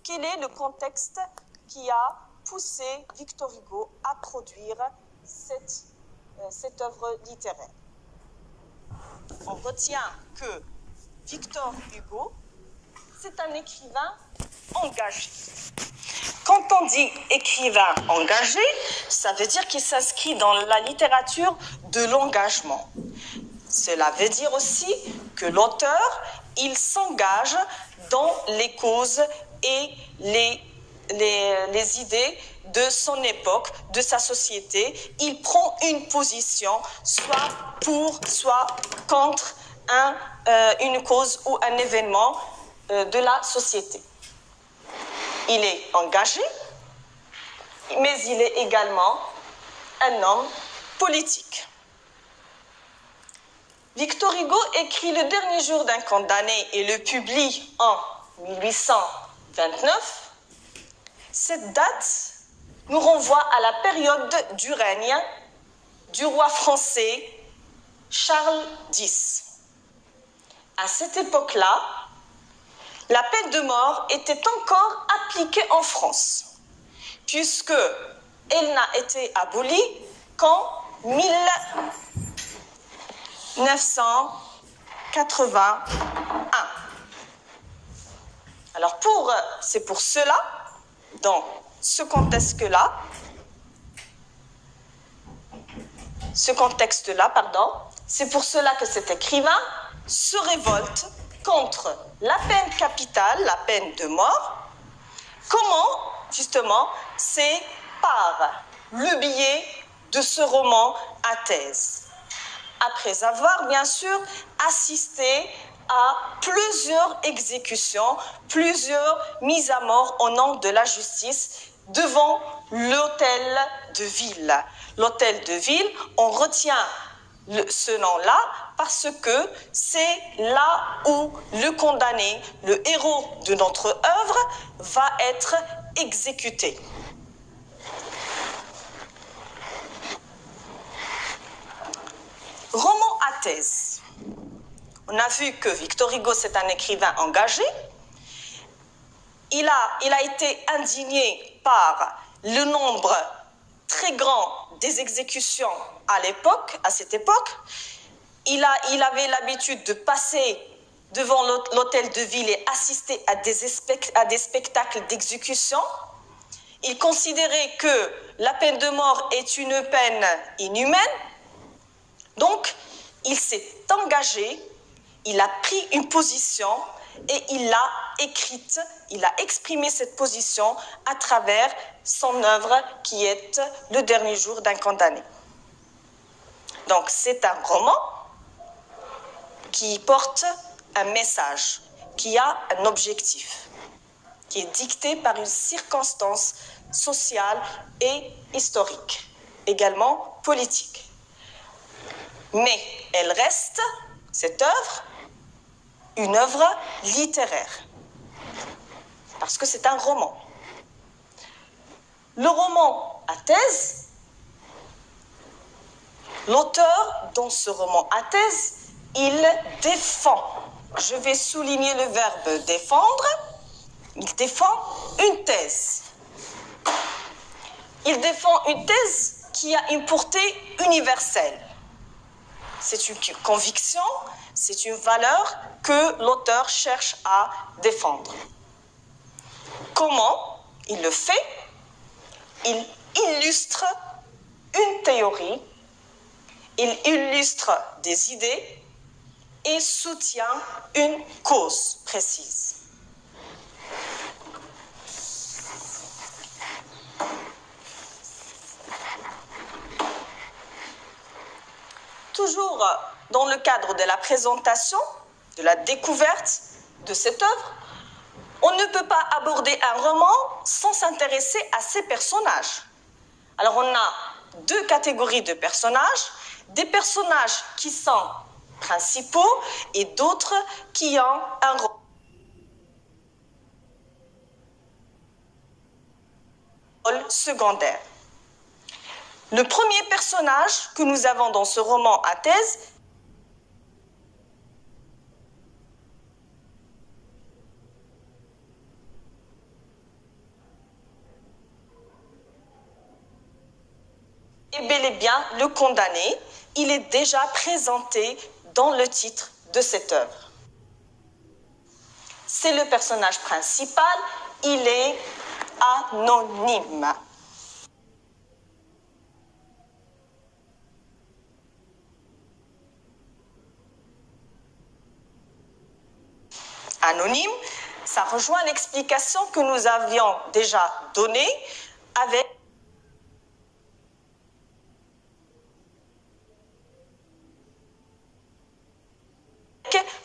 quel est le contexte qui a poussé Victor Hugo à produire cette œuvre littéraire? On retient que Victor Hugo, c'est un écrivain engagé. Quand on dit écrivain engagé, ça veut dire qu'il s'inscrit dans la littérature de l'engagement. Cela veut dire aussi que l'auteur, il s'engage dans les causes et les idées de son époque, de sa société. Il prend une position, soit pour, soit contre une cause ou un événement de la société. Il est engagé, mais il est également un homme politique. Victor Hugo écrit Le dernier jour d'un condamné et le publie en 1829. Cette date nous renvoie à la période du règne du roi français Charles X. À cette époque-là, la peine de mort était encore appliquée en France, puisque elle n'a été abolie qu'en 1981. Alors c'est pour cela, dans ce contexte-là, c'est pour cela que cet écrivain se révolte contre la peine capitale, la peine de mort. Comment, justement? C'est par le biais de ce roman à thèse. Après avoir, bien sûr, assisté à plusieurs exécutions, plusieurs mises à mort au nom de la justice devant l'hôtel de ville. L'hôtel de ville, on retient ce nom-là parce que c'est là où le condamné, le héros de notre œuvre, va être exécuté. Roman à thèse. On a vu que Victor Hugo, c'est un écrivain engagé. Il a été indigné par le nombre très grand des exécutions à cette époque. Il avait l'habitude de passer devant l'hôtel de ville et assister à des spectacles d'exécution. Il considérait que la peine de mort est une peine inhumaine. Donc, il s'est engagé, il a pris une position et il l'a écrite, il a exprimé cette position à travers son œuvre qui est Le dernier jour d'un condamné. Donc, c'est un roman qui porte un message, qui a un objectif, qui est dicté par une circonstance sociale et historique, également politique. Mais elle reste, cette œuvre, une œuvre littéraire, parce que c'est un roman. Le roman à thèse, l'auteur, dans ce roman à thèse, il défend, je vais souligner le verbe défendre, il défend une thèse. Il défend une thèse qui a une portée universelle. C'est une conviction, c'est une valeur que l'auteur cherche à défendre. Comment il le fait? Il illustre une théorie, il illustre des idées et soutient une cause précise. Toujours dans le cadre de la présentation, de la découverte de cette œuvre, on ne peut pas aborder un roman sans s'intéresser à ses personnages. Alors on a deux catégories de personnages, des personnages qui sont principaux et d'autres qui ont un rôle secondaire. Le premier personnage que nous avons dans ce roman à thèse bel et bien le condamné. Il est déjà présenté dans le titre de cette œuvre. C'est le personnage principal, il est anonyme. Anonyme, ça rejoint l'explication que nous avions déjà donnée avec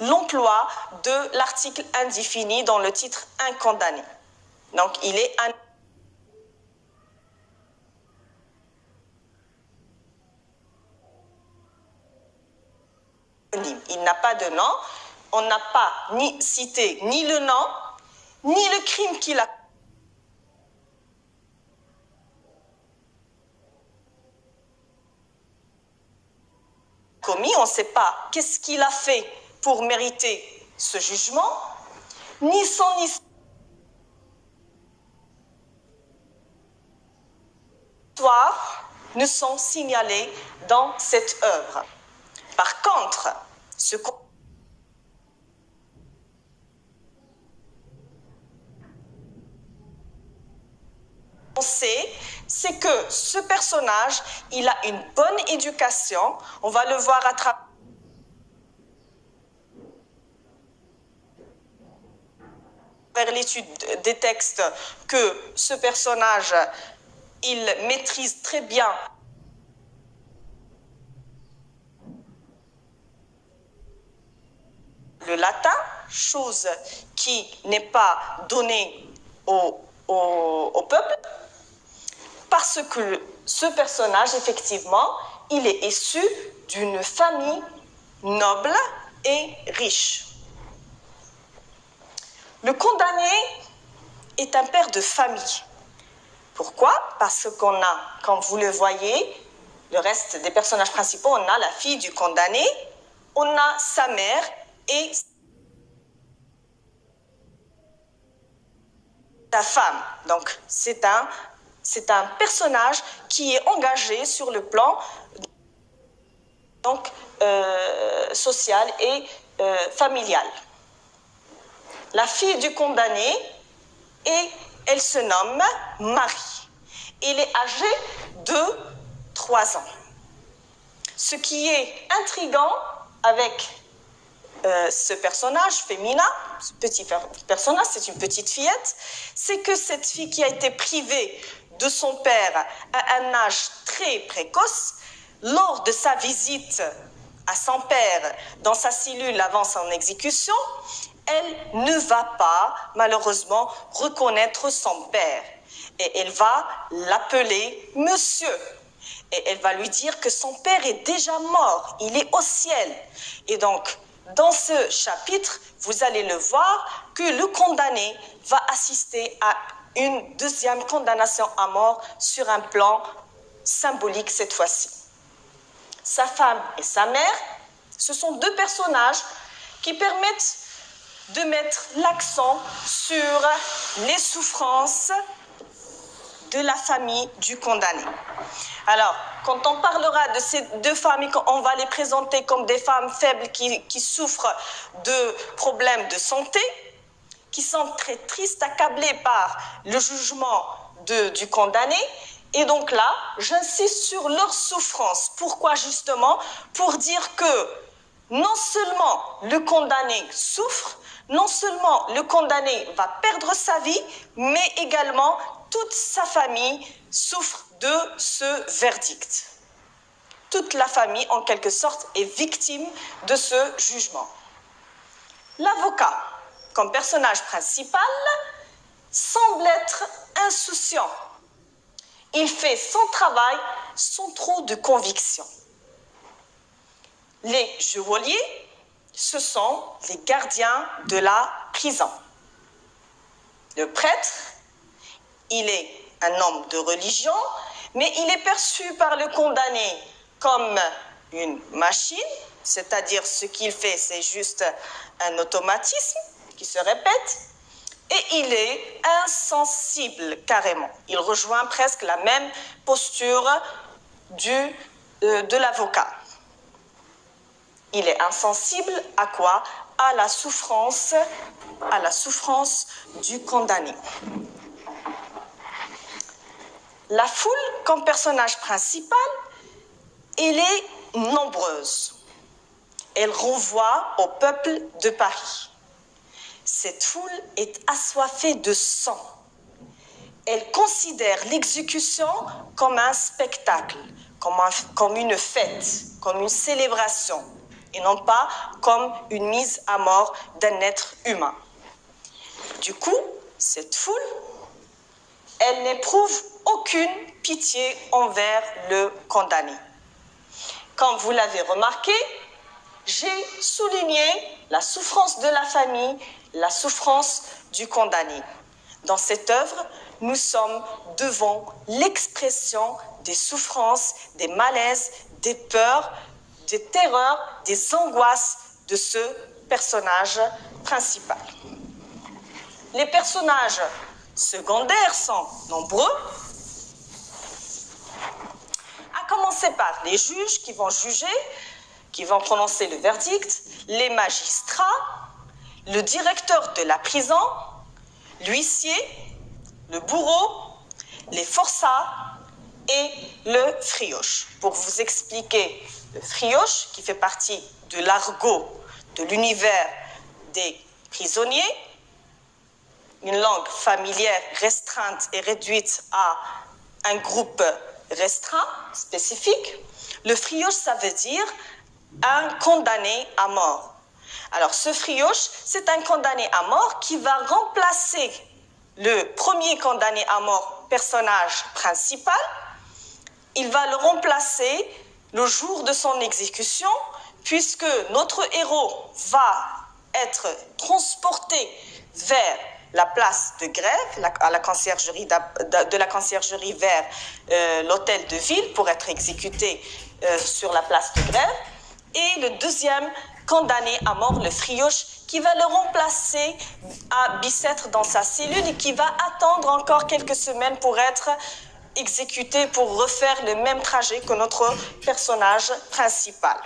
l'emploi de l'article indéfini dans le titre incondamné. Donc, il est anonyme. Il n'a pas de nom. On n'a pas ni cité ni le nom, ni le crime qu'il a commis. On ne sait pas qu'est-ce qu'il a fait pour mériter ce jugement, ni son histoire ne sont signalés dans cette œuvre. Par contre, ce qu'on sait, c'est que ce personnage, il a une bonne éducation. On va le voir à travers l'étude des textes que ce personnage, il maîtrise très bien le latin, chose qui n'est pas donnée au peuple, parce que ce personnage, effectivement, il est issu d'une famille noble et riche. Le condamné est un père de famille. Pourquoi? Parce qu'on a, comme vous le voyez, le reste des personnages principaux, on a la fille du condamné, on a sa mère et sa femme. Donc, c'est un personnage qui est engagé sur le plan donc, social et familial. La fille du condamné, elle se nomme Marie. Elle est âgée de 3 ans. Ce qui est intriguant avec ce personnage féminin, ce petit personnage, c'est une petite fillette, c'est que cette fille qui a été privée de son père à un âge très précoce, lors de sa visite à son père dans sa cellule avant son exécution, elle ne va pas, malheureusement, reconnaître son père. Et elle va l'appeler monsieur. Et elle va lui dire que son père est déjà mort, il est au ciel. Et donc, dans ce chapitre, vous allez le voir que le condamné va assister à une deuxième condamnation à mort sur un plan symbolique cette fois-ci. Sa femme et sa mère, ce sont deux personnages qui permettent de mettre l'accent sur les souffrances de la famille du condamné. Alors, quand on parlera de ces deux familles, on va les présenter comme des femmes faibles qui souffrent de problèmes de santé, qui sont très tristes, accablées par le jugement du condamné. Et donc là, j'insiste sur leur souffrance. Pourquoi justement? Pour dire que non seulement le condamné souffre, non seulement le condamné va perdre sa vie, mais également toute sa famille souffre de ce verdict. Toute la famille, en quelque sorte, est victime de ce jugement. L'avocat, comme personnage principal, semble être insouciant. Il fait son travail sans trop de conviction. Les geôliers, ce sont les gardiens de la prison. Le prêtre, il est un homme de religion, mais il est perçu par le condamné comme une machine, c'est-à-dire ce qu'il fait, c'est juste un automatisme qui se répète, et il est insensible carrément. Il rejoint presque la même posture de l'avocat. Il est insensible à quoi? À la souffrance du condamné. La foule, comme personnage principal, elle est nombreuse. Elle renvoie au peuple de Paris. Cette foule est assoiffée de sang. Elle considère l'exécution comme un spectacle, comme une fête, comme une célébration, et non pas comme une mise à mort d'un être humain. Du coup, cette foule, elle n'éprouve aucune pitié envers le condamné. Comme vous l'avez remarqué, j'ai souligné la souffrance de la famille, la souffrance du condamné. Dans cette œuvre, nous sommes devant l'expression des souffrances, des malaises, des peurs, des terreurs, des angoisses de ce personnage principal. Les personnages secondaires sont nombreux, à commencer par les juges qui vont juger, qui vont prononcer le verdict, les magistrats, le directeur de la prison, l'huissier, le bourreau, les forçats et le frioche. Pour vous expliquer le frioche, qui fait partie de l'argot de l'univers des prisonniers, une langue familière restreinte et réduite à un groupe restreint, spécifique. Le frioche, ça veut dire un condamné à mort. Alors, ce frioche, c'est un condamné à mort qui va remplacer le premier condamné à mort, personnage principal. Il va le remplacer le jour de son exécution, puisque notre héros va être transporté vers la place de grève, à la conciergerie de la conciergerie vers l'hôtel de ville pour être exécuté sur la place de grève. Et le deuxième condamné à mort, le frioche, qui va le remplacer à Bicêtre dans sa cellule et qui va attendre encore quelques semaines pour être exécuté, pour refaire le même trajet que notre personnage principal.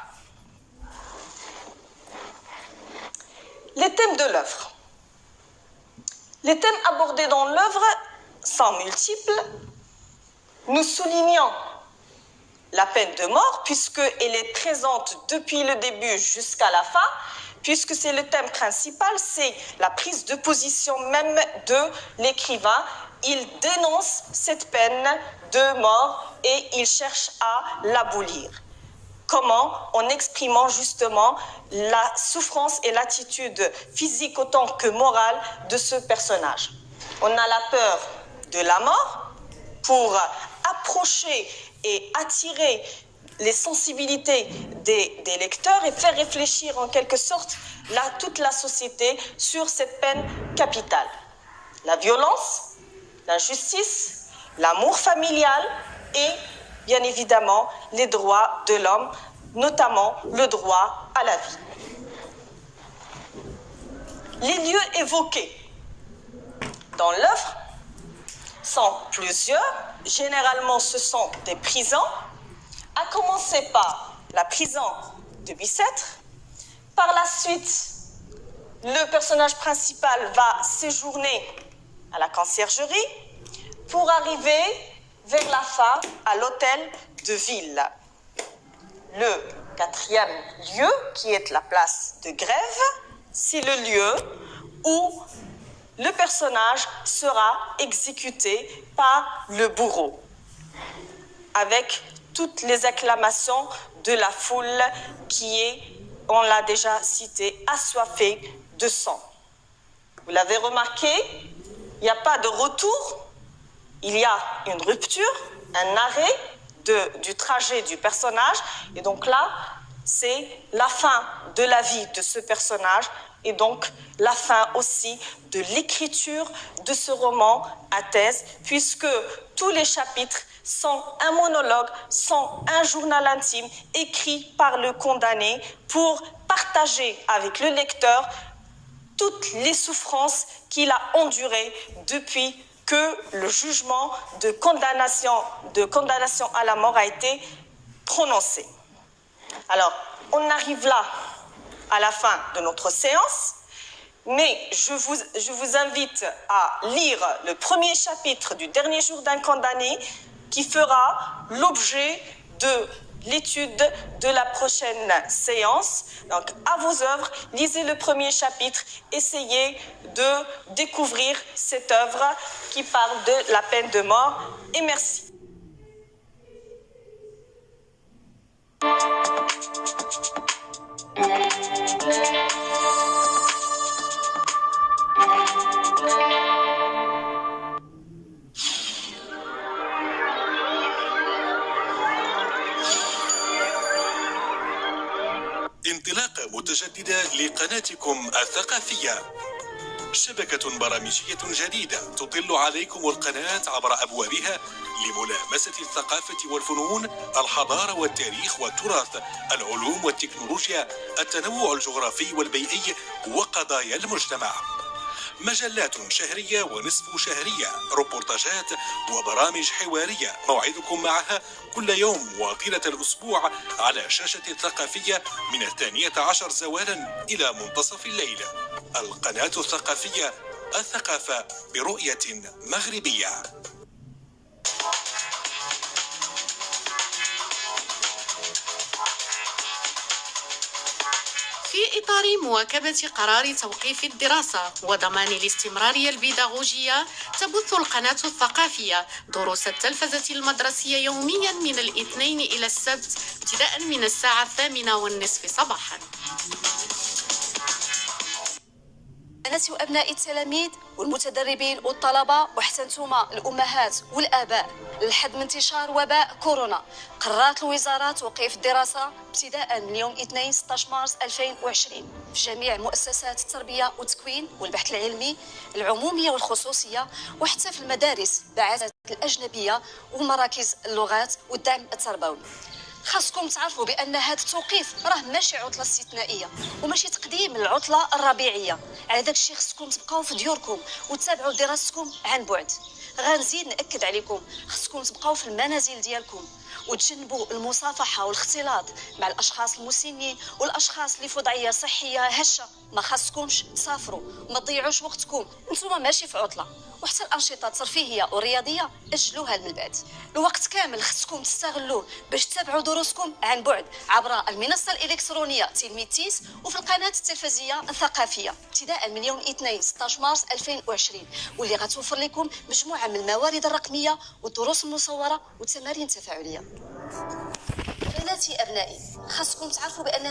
Les thèmes de l'œuvre. Les thèmes abordés dans l'œuvre sont multiples. Nous soulignons la peine de mort, puisqu'elle est présente depuis le début jusqu'à la fin, puisque c'est le thème principal, c'est la prise de position même de l'écrivain. Il dénonce cette peine de mort et il cherche à l'abolir. Comment? En exprimant justement la souffrance et l'attitude physique autant que morale de ce personnage. On a la peur de la mort pour approcher et attirer les sensibilités des lecteurs et faire réfléchir en quelque sorte toute la société sur cette peine capitale. La violence, l'injustice, l'amour familial et bien évidemment les droits de l'homme, notamment le droit à la vie. Les lieux évoqués dans l'œuvre sont plusieurs. Généralement, ce sont des prisons, à commencer par la prison de Bicêtre. Par la suite, le personnage principal va séjourner à la conciergerie pour arriver vers la fin à l'hôtel de ville. Le quatrième lieu, qui est la place de grève, c'est le lieu où le personnage sera exécuté par le bourreau, avec toutes les acclamations de la foule qui est, on l'a déjà cité, assoiffée de sang. Vous l'avez remarqué, il n'y a pas de retour, il y a une rupture, un arrêt du trajet du personnage, et donc là, c'est la fin de la vie de ce personnage, et donc la fin aussi de l'écriture de ce roman à thèse, puisque tous les chapitres sont un monologue, sont un journal intime écrit par le condamné pour partager avec le lecteur toutes les souffrances qu'il a endurées depuis que le jugement de condamnation à la mort a été prononcé. Alors, on arrive là à la fin de notre séance, mais je vous invite à lire le premier chapitre du dernier jour d'un condamné qui fera l'objet de l'étude de la prochaine séance. Donc, à vos œuvres, lisez le premier chapitre, essayez de découvrir cette œuvre qui parle de la peine de mort. Et merci. انطلاق متجددة لقناتكم الثقافية، شبكة برامجية جديدة تطل عليكم القناة عبر أبوابها لملامسة الثقافة والفنون، الحضارة والتاريخ والتراث، العلوم والتكنولوجيا، التنوع الجغرافي والبيئي وقضايا المجتمع. مجلات شهرية ونصف شهرية، روبورتاجات وبرامج حوارية، موعدكم معها كل يوم وطيلة الأسبوع على شاشة الثقافية من 12 زوالا إلى منتصف الليل. القناة الثقافية، الثقافة برؤية مغربية. في إطار مواكبة قرار توقيف الدراسة وضمان الاستمرارية البيداغوجية، تبث القناة الثقافية دروس التلفزة المدرسية يوميا من الاثنين إلى السبت ابتداء من الساعة 8:30 صباحا. بناتي وابنائي التلاميذ والمتدربين والطلبه وحتى نتوما الامهات والاباء، للحد من انتشار وباء كورونا قررت الوزاره توقيف الدراسه ابتداء من يوم الاثنين 16 مارس 2020 في جميع مؤسسات التربيه والتكوين والبحث العلمي العموميه والخصوصيه، وحتى في المدارس بعثات الاجنبيه ومراكز اللغات والدعم التربوي. خاصكم تعرفوا بان هذا التوقيف راه ماشي عطله استثنائيه وماشي تقديم للعطله الربيعيه. على داك الشيء خصكم تبقاو في ديوركم وتتابعوا دراستكم عن بعد. غنزيد ناكد عليكم، خصكم تبقاو في المنازل ديالكم وتجنبوا المصافحه والاختلاط مع الاشخاص المسنين والاشخاص اللي في وضعيه صحيه هشه. ما خاصكمش تسافروا، ما تضيعوش وقتكم، نتوما ماشي في عطله. وحتى الانشطه الترفيهيه والرياضيه اجلوها من بعد. الوقت كامل خصكم تستغلوه باش تتابعوا دروسكم عن بعد عبر المنصه الالكترونيه تلميذ وفي القناه التلفزيونيه الثقافيه ابتداء من يوم الاثنين 16 مارس 2020، واللي غتوفر لكم مجموعه من الموارد الرقميه والدروس المصوره والتمارين التفاعليه. بناتي ابنائي، خاصكم تعرفوا بان